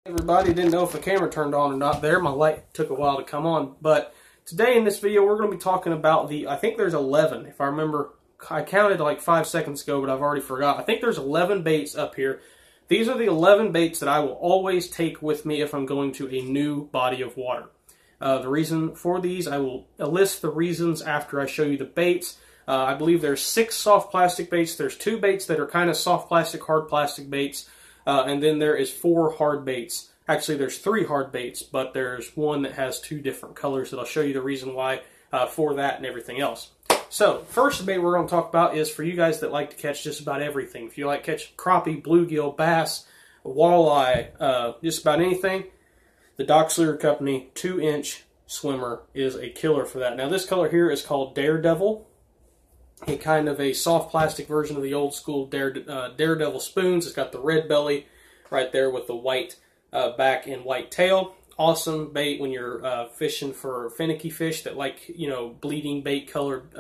Everybody, didn't know if the camera turned on or not there. My light took a while to come on. But today in this video, we're going to be talking about I think there's 11. If I remember, I counted like 5 seconds ago, but I've already forgot. I think there's 11 baits up here. These are the 11 baits that I will always take with me if I'm going to a new body of water. The reason for these, I will list the reasons after I show you the baits. I believe there's 6 soft plastic baits. There's 2 baits that are kind of soft plastic, hard plastic baits. And then there is 4 hard baits. Actually, there's 3 hard baits, but there's one that has 2 different colors that I'll show you the reason why for that and everything else. So, first bait we're going to talk about is for you guys that like to catch just about everything. If you like catch crappie, bluegill, bass, walleye, just about anything, the Dox Lure Company 2-inch swimmer is a killer for that. Now, this color here is called Daredevil. A kind of a soft plastic version of the old school Daredevil spoons. It's got the red belly right there with the white back and white tail. Awesome bait when you're fishing for finicky fish that like, you know, bleeding bait colored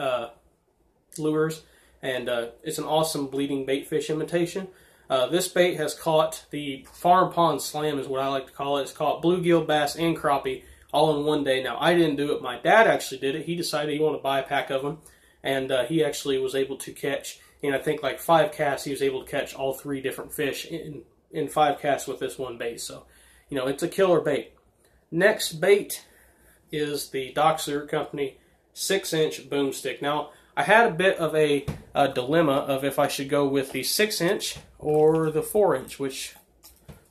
lures. And it's an awesome bleeding bait fish imitation. This bait has caught the farm pond slam is what I like to call it. It's caught bluegill, bass, and crappie all in one day. Now, I didn't do it. My dad actually did it. He decided he wanted to buy a pack of them. And he actually was able to catch, in I think like 5 casts, he was able to catch all 3 different fish in 5 casts with this one bait. So, you know, it's a killer bait. Next bait is the Dox Lure Company 6-inch boomstick. Now, I had a bit of a dilemma of if I should go with the 6-inch or the 4-inch, which,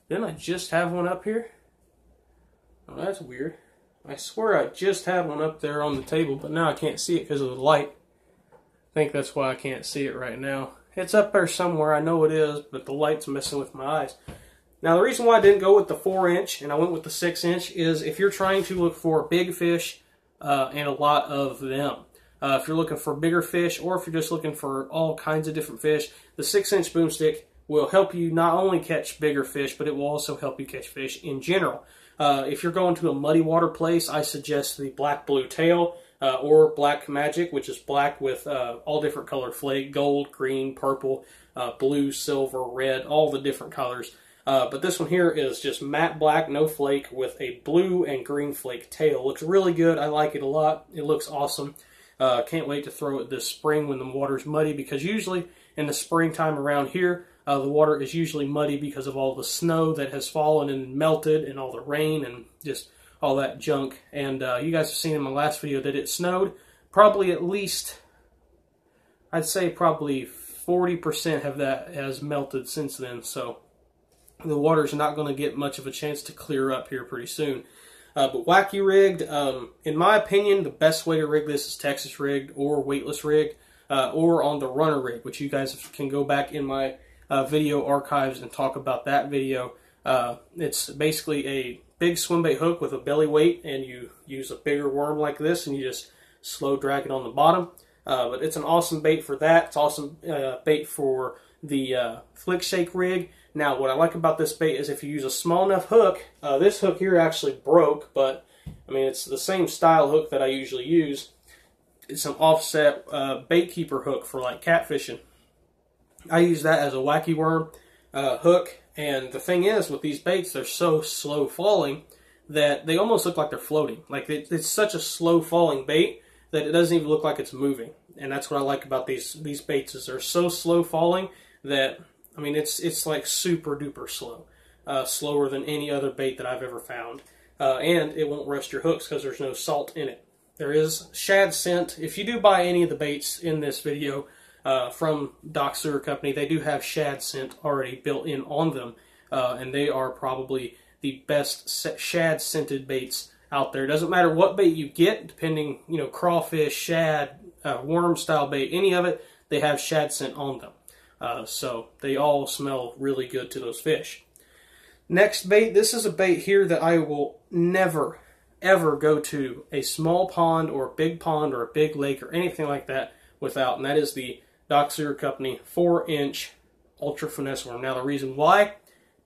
didn't I just have one up here? Oh, that's weird. I swear I just had one up there on the table, but now I can't see it because of the light. I think that's why I can't see it right now. It's up there somewhere, I know it is, but the light's messing with my eyes. Now, the reason why I didn't go with the 4-inch and I went with the 6-inch is if you're trying to look for big fish and a lot of them. If you're looking for bigger fish or if you're just looking for all kinds of different fish, the 6-inch boomstick will help you not only catch bigger fish, but it will also help you catch fish in general. If you're going to a muddy water place, I suggest the black blue tail. Or Black Magic, which is black with all different colored flake, gold, green, purple, blue, silver, red, all the different colors. But this one here is just matte black, no flake, with a blue and green flake tail. Looks really good. I like it a lot. It looks awesome. Can't wait to throw it this spring when the water's muddy, because usually in the springtime around here, the water is usually muddy because of all the snow that has fallen and melted and all the rain and just all that junk. And you guys have seen in my last video that it snowed. Probably at least, I'd say probably 40% of that has melted since then. So the water's not going to get much of a chance to clear up here pretty soon. But wacky rigged, in my opinion, the best way to rig this is Texas rigged or weightless rigged or on the runner rig, which you guys can go back in my video archives and talk about that video. It's basically a big swim bait hook with a belly weight, and you use a bigger worm like this and you just slow drag it on the bottom. But it's an awesome bait for that. It's awesome bait for the flick shake rig. Now, what I like about this bait is if you use a small enough hook, this hook here actually broke, but I mean, it's the same style hook that I usually use. It's an offset bait keeper hook for like catfishing. I use that as a wacky worm hook. And the thing is, with these baits, they're so slow falling that they almost look like they're floating. Like, it's such a slow falling bait that it doesn't even look like it's moving. And that's what I like about these baits, is they're so slow falling that, I mean, it's like super duper slow. Slower than any other bait that I've ever found. And it won't rust your hooks because there's no salt in it. There is shad scent. If you do buy any of the baits in this video, from Dox Lure Company, they do have shad scent already built in on them, and they are probably the best shad scented baits out there. It doesn't matter what bait you get, depending, you know, crawfish, shad, worm style bait, any of it, they have shad scent on them. So they all smell really good to those fish. Next bait, this is a bait here that I will never, ever go to a small pond or a big pond or a big lake or anything like that without, and that is the Dox Lure Company 4-inch Ultra Finesse Worm. Now, the reason why,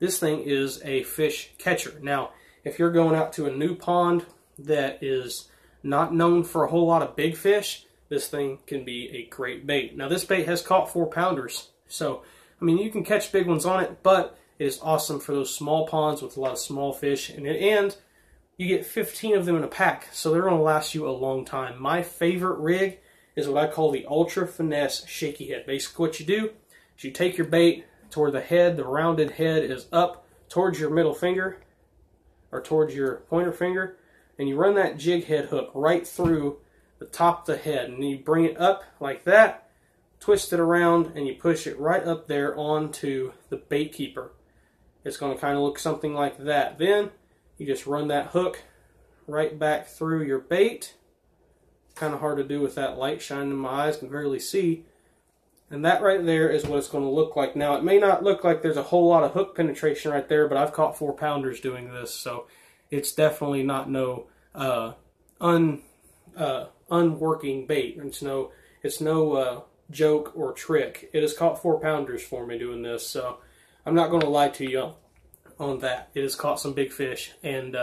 this thing is a fish catcher. Now, if you're going out to a new pond that is not known for a whole lot of big fish, this thing can be a great bait. Now, this bait has caught 4-pounders, so, I mean, you can catch big ones on it, but It is awesome for those small ponds with a lot of small fish, and you get 15 of them in a pack, so they're going to last you a long time. My favorite rig is what I call the Ultra Finesse Shaky Head. Basically what you do is you take your bait to where the head, the rounded head, is up towards your middle finger, or towards your pointer finger, and you run that jig head hook right through the top of the head, and you bring it up like that, twist it around, and you push it right up there onto the bait keeper. It's going to kind of look something like that. Then you just run that hook right back through your bait. Kind of hard to do with that light shining in my eyes, can barely see. And that right there is what it's going to look like. Now, it may not look like there's a whole lot of hook penetration right there, but I've caught 4-pounders doing this, so it's definitely not no unworking bait. It's no joke or trick. It has caught 4-pounders for me doing this, so I'm not going to lie to you on that. It has caught some big fish, and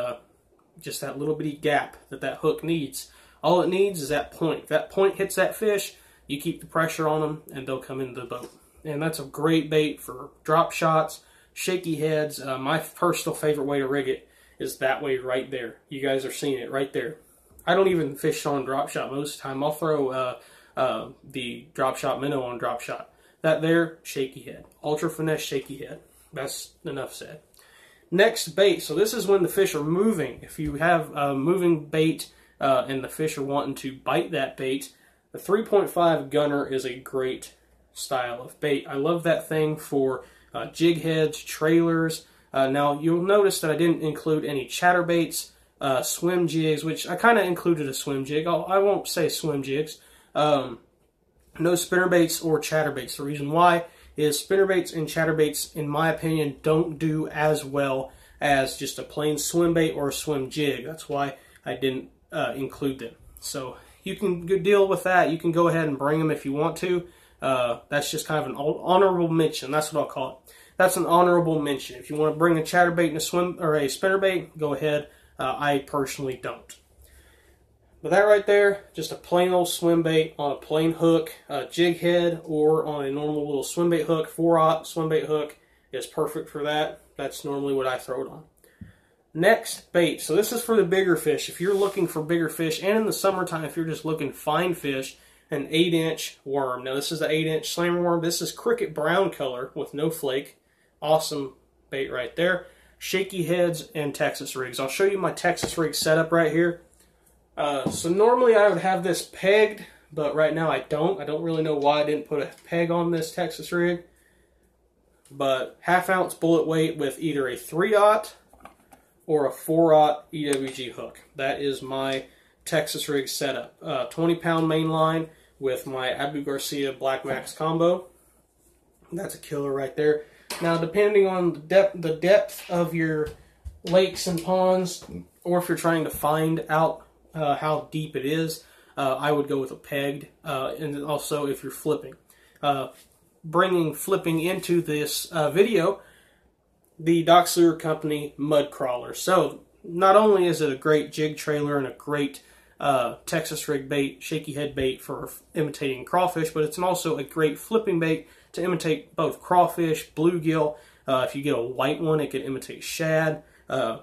just that little bitty gap that hook needs. All it needs is that point. If that point hits that fish, you keep the pressure on them, and they'll come into the boat. And that's a great bait for drop shots, shaky heads. My personal favorite way to rig it is that way right there. You guys are seeing it right there. I don't even fish on drop shot most of the time. I'll throw the drop shot minnow on drop shot. That there, shaky head. Ultra Finesse Shaky Head. That's enough said. Next bait. So this is when the fish are moving. If you have a moving bait and the fish are wanting to bite that bait, the 3.5 gunner is a great style of bait. I love that thing for jig heads, trailers. Now you'll notice that I didn't include any chatterbaits, swim jigs, which I kind of included a swim jig. I won't say swim jigs. No spinnerbaits or chatterbaits. The reason why is spinnerbaits and chatterbaits, in my opinion, don't do as well as just a plain swim bait or a swim jig. That's why I didn't include them. So you can deal with that. You can go ahead and bring them if you want to. That's just kind of an honorable mention. That's what I'll call it. That's an honorable mention. If you want to bring a chatterbait and a swim or a spinnerbait, go ahead. I personally don't. But that right there, just a plain old swim bait on a plain hook, jig head, or on a normal little swim bait hook, 4/0 swim bait hook is perfect for that. That's normally what I throw it on. Next bait. So this is for the bigger fish. If you're looking for bigger fish, and in the summertime, if you're just looking fine fish, an 8-inch worm. Now this is the 8-inch slammer worm. This is cricket brown color with no flake. Awesome bait right there. Shaky heads and Texas rigs. I'll show you my Texas rig setup right here. So normally I would have this pegged, but right now I don't. I don't really know why I didn't put a peg on this Texas rig. But 1/2 ounce bullet weight with either a 3/0 or a 4/0 EWG hook. That is my Texas rig setup. 20-pound main line with my Abu Garcia Black Max combo. That's a killer right there. Now, depending on the depth of your lakes and ponds, or if you're trying to find out how deep it is, I would go with a pegged. And also, if you're flipping, bringing flipping into this video, the Doc's Lure Company Mud Crawler. So, not only is it a great jig trailer and a great Texas rig bait, shaky head bait for imitating crawfish, but it's also a great flipping bait to imitate both crawfish, bluegill. If you get a white one, it could imitate shad.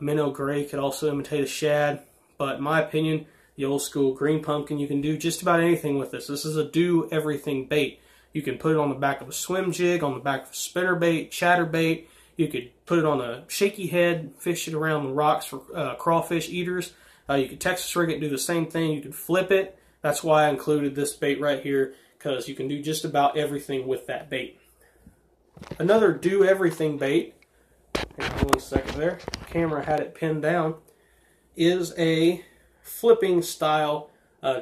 Minnow gray could also imitate a shad. But in my opinion, the old school green pumpkin, you can do just about anything with this. This is a do-everything bait. You can put it on the back of a swim jig, on the back of a spinnerbait, chatterbait. You could put it on a shaky head, fish it around the rocks for crawfish eaters. You could Texas rig it and do the same thing. You could flip it. That's why I included this bait right here, because you can do just about everything with that bait. Another do-everything bait, hang on 1 second there, camera had it pinned down, is a flipping style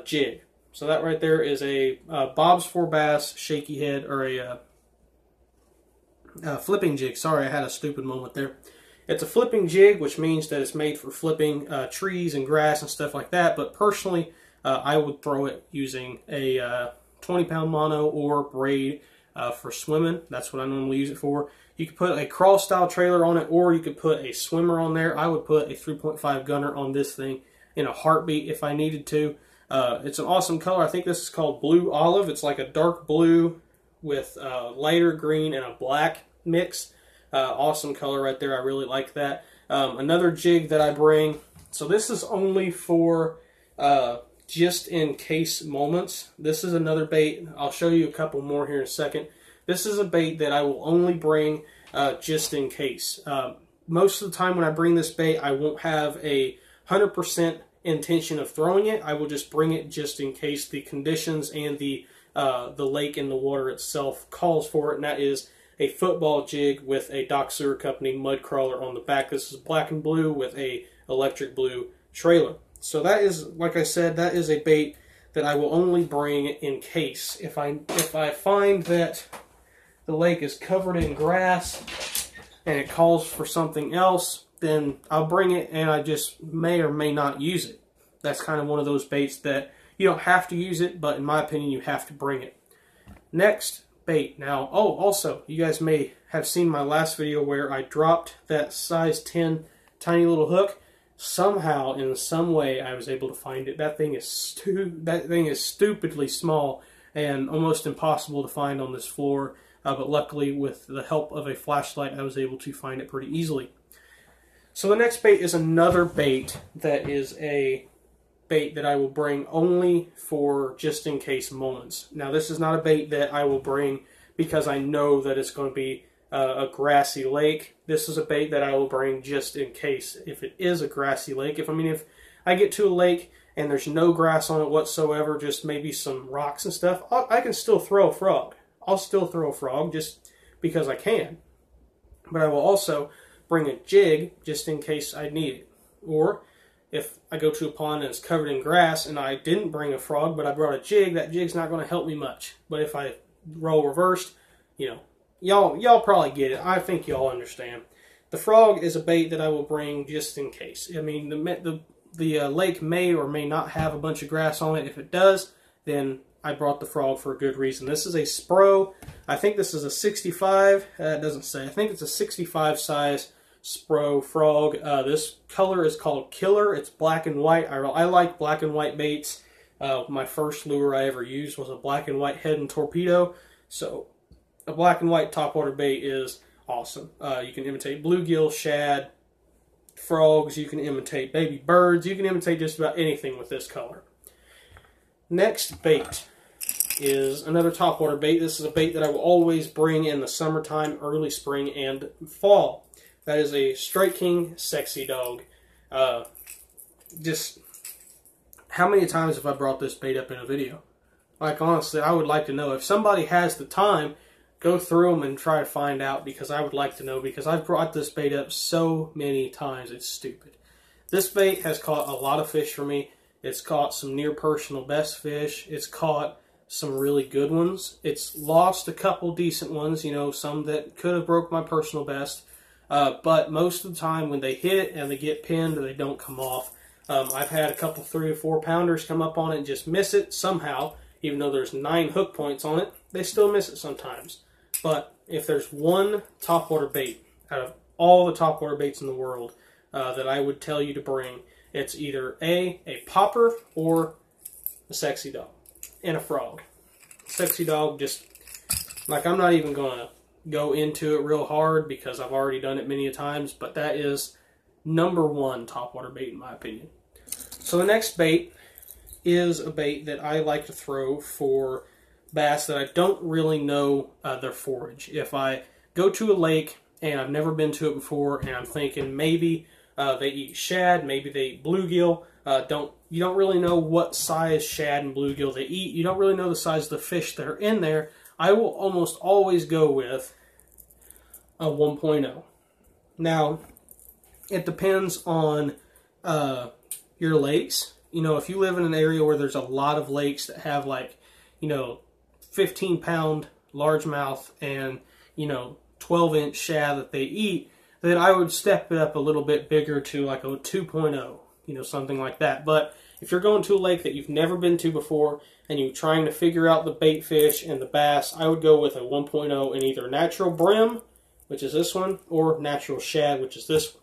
jig. So that right there is a Bob's 4Bass shaky head, or a flipping jig. Sorry, I had a stupid moment there. It's a flipping jig, which means that it's made for flipping trees and grass and stuff like that. But personally, I would throw it using a 20-pound mono or braid for swimming. That's what I normally use it for. You could put a crawl style trailer on it, or you could put a swimmer on there. I would put a 3.5 gunner on this thing in a heartbeat if I needed to. It's an awesome color. I think this is called Blue Olive. It's like a dark blue with lighter green and a black mix. Awesome color right there. I really like that. Another jig that I bring, so this is only for just in case moments. This is another bait. I'll show you a couple more here in a second. This is a bait that I will only bring just in case. Most of the time when I bring this bait, I won't have a 100% intention of throwing it. I will just bring it just in case the conditions and the lake and the water itself calls for it, and that is a football jig with a Dock Sewer Company mud crawler on the back. This is black and blue with a electric blue trailer. So that is, like I said, that is a bait that I will only bring in case. If I find that the lake is covered in grass and it calls for something else, then I'll bring it, and I just may or may not use it. That's kind of one of those baits that you don't have to use it, but in my opinion, you have to bring it. Next bait. Now, oh, also, you guys may have seen my last video where I dropped that size 10 tiny little hook. Somehow, in some way, I was able to find it. That thing is stupidly small and almost impossible to find on this floor. But luckily, with the help of a flashlight, I was able to find it pretty easily. So the next bait is another bait that is a bait that I will bring only for just in case moments. Now, this is not a bait that I will bring because I know that it's going to be a grassy lake. This is a bait that I will bring just in case if it is a grassy lake. If I get to a lake and there's no grass on it whatsoever, just maybe some rocks and stuff, I can still throw a frog. I'll still throw a frog just because I can. But I will also bring a jig just in case I need it. Or if I go to a pond and it's covered in grass and I didn't bring a frog, but I brought a jig, that jig's not going to help me much. But if I roll reversed, you know, y'all probably get it. I think y'all understand. The frog is a bait that I will bring just in case. I mean, the lake may or may not have a bunch of grass on it. If it does, then I brought the frog for a good reason. This is a Spro. I think this is a 65. It doesn't say. I think it's a 65 size Spro frog. This color is called Killer. It's black and white. I like black and white baits. My first lure I ever used was a black and white head and torpedo. So a black and white topwater bait is awesome. You can imitate bluegill, shad, frogs. You can imitate baby birds. You can imitate just about anything with this color. Next bait is another topwater bait. This is a bait that I will always bring in the summertime, early spring, and fall. That is a Strike King Sexy Dog. Just how many times have I brought this bait up in a video? Like, honestly, I would like to know. If somebody has the time, go through them and try to find out, because I would like to know, because I've brought this bait up so many times. It's stupid. This bait has caught a lot of fish for me. It's caught some near personal best fish. It's caught some really good ones. It's lost a couple decent ones, you know, some that could have broke my personal best. But most of the time when they hit and they get pinned, they don't come off. I've had a couple 3 or 4 pounders come up on it and just miss it somehow. Even though there's 9 hook points on it, they still miss it sometimes. But if there's one topwater bait out of all the topwater baits in the world that I would tell you to bring, it's either a popper or a Sexy Dog and a frog. Sexy Dog, just like, I'm not even going to go into it real hard because I've already done it many a times, but that is #1 topwater bait in my opinion. So the next bait is a bait that I like to throw for bass that I don't really know their forage. If I go to a lake and I've never been to it before and I'm thinking maybe they eat shad, maybe they eat bluegill, you don't really know what size shad and bluegill they eat. You don't really know the size of the fish that are in there. I will almost always go with a 1.0. Now, it depends on your lakes. You know, if you live in an area where there's a lot of lakes that have, like, you know, 15-pound largemouth and, you know, 12-inch shad that they eat, then I would step it up a little bit bigger to like a 2.0, you know, something like that. But if you're going to a lake that you've never been to before and you're trying to figure out the bait fish and the bass, I would go with a 1.0 in either natural brim, which is this one, or natural shad, which is this one.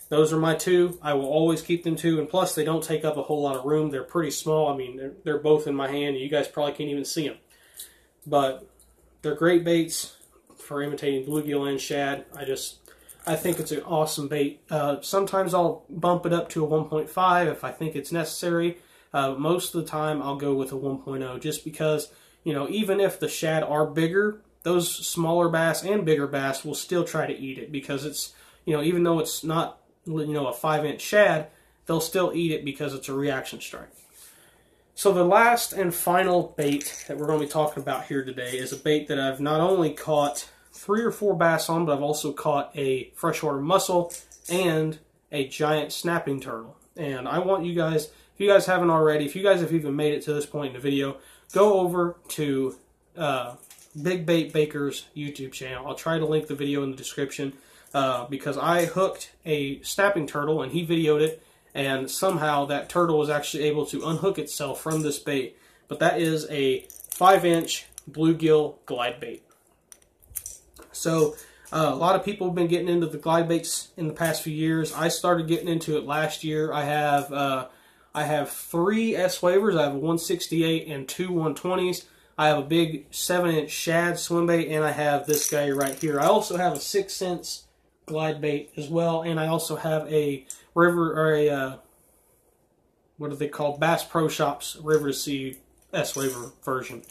Those are my two. I will always keep them two, and plus they don't take up a whole lot of room. They're pretty small. I mean, they're both in my hand, and you guys probably can't even see them. But they're great baits. for imitating bluegill and shad. I think it's an awesome bait. Sometimes I'll bump it up to a 1.5 if I think it's necessary. Most of the time I'll go with a 1.0 just because, you know, even if the shad are bigger, those smaller bass and bigger bass will still try to eat it because it's, you know, even though it's not, you know, a 5-inch shad, they'll still eat it because it's a reaction strike. So the last and final bait that we're going to be talking about here today is a bait that I've not only caught 3 or 4 bass on, but I've also caught a freshwater mussel and a giant snapping turtle. And I want you guys, if you guys haven't already, if you guys have even made it to this point in the video, go over to Big Bait Baker's YouTube channel. I'll try to link the video in the description because I hooked a snapping turtle and he videoed it, and somehow that turtle was actually able to unhook itself from this bait. But that is a 5-inch bluegill glide bait. So a lot of people have been getting into the glide baits in the past few years. I started getting into it last year. I have 3 S-Wavers. I have a 168 and 2 120s. I have a big 7-inch shad swim bait, and I have this guy right here. I also have a 6-cents glide bait as well, and I also have a river, or a what are they called? Bass Pro Shops River to Sea S-Waver version.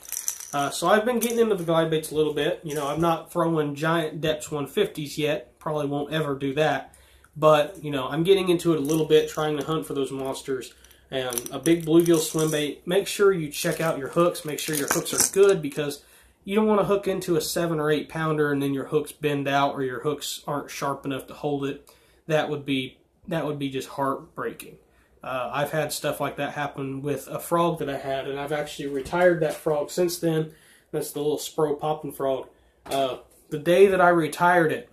So I've been getting into the glide baits a little bit. You know, I'm not throwing giant depths 150s yet. Probably won't ever do that. But, you know, I'm getting into it a little bit, trying to hunt for those monsters. And a big bluegill swim bait. Make sure you check out your hooks. Make sure your hooks are good, because you don't want to hook into a 7 or 8 pounder and then your hooks bend out or your hooks aren't sharp enough to hold it. That would be just heartbreaking. I've had stuff like that happen with a frog that I had, and I've actually retired that frog since then. That's the little Spro popping frog. The day that I retired it,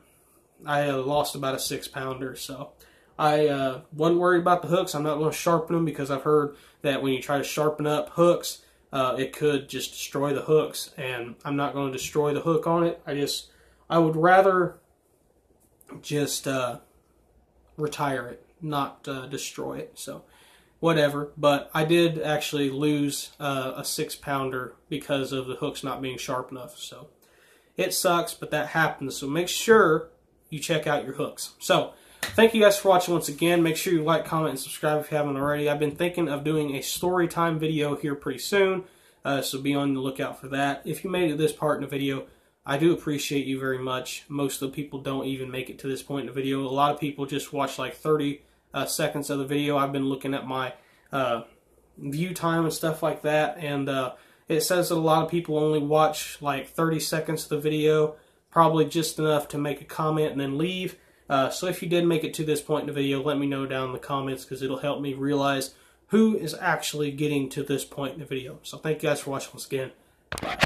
I lost about a 6-pounder, so I wasn't worried about the hooks. I'm not going to sharpen them because I've heard that when you try to sharpen up hooks, it could just destroy the hooks, and I'm not going to destroy the hook on it. I would rather just retire it, not destroy it. So whatever. But I did actually lose a 6-pounder because of the hooks not being sharp enough. So it sucks, but that happens. So make sure you check out your hooks. So thank you guys for watching once again. Make sure you like, comment, and subscribe if you haven't already. I've been thinking of doing a story time video here pretty soon, so be on the lookout for that. If you made it this part in the video, I do appreciate you very much. Most of the people don't even make it to this point in the video. A lot of people just watch like 30 seconds of the video. I've been looking at my view time and stuff like that, and it says that a lot of people only watch like 30 seconds of the video, probably just enough to make a comment and then leave. So if you did make it to this point in the video, let me know down in the comments, because it'll help me realize who is actually getting to this point in the video. So thank you guys for watching once again. Bye.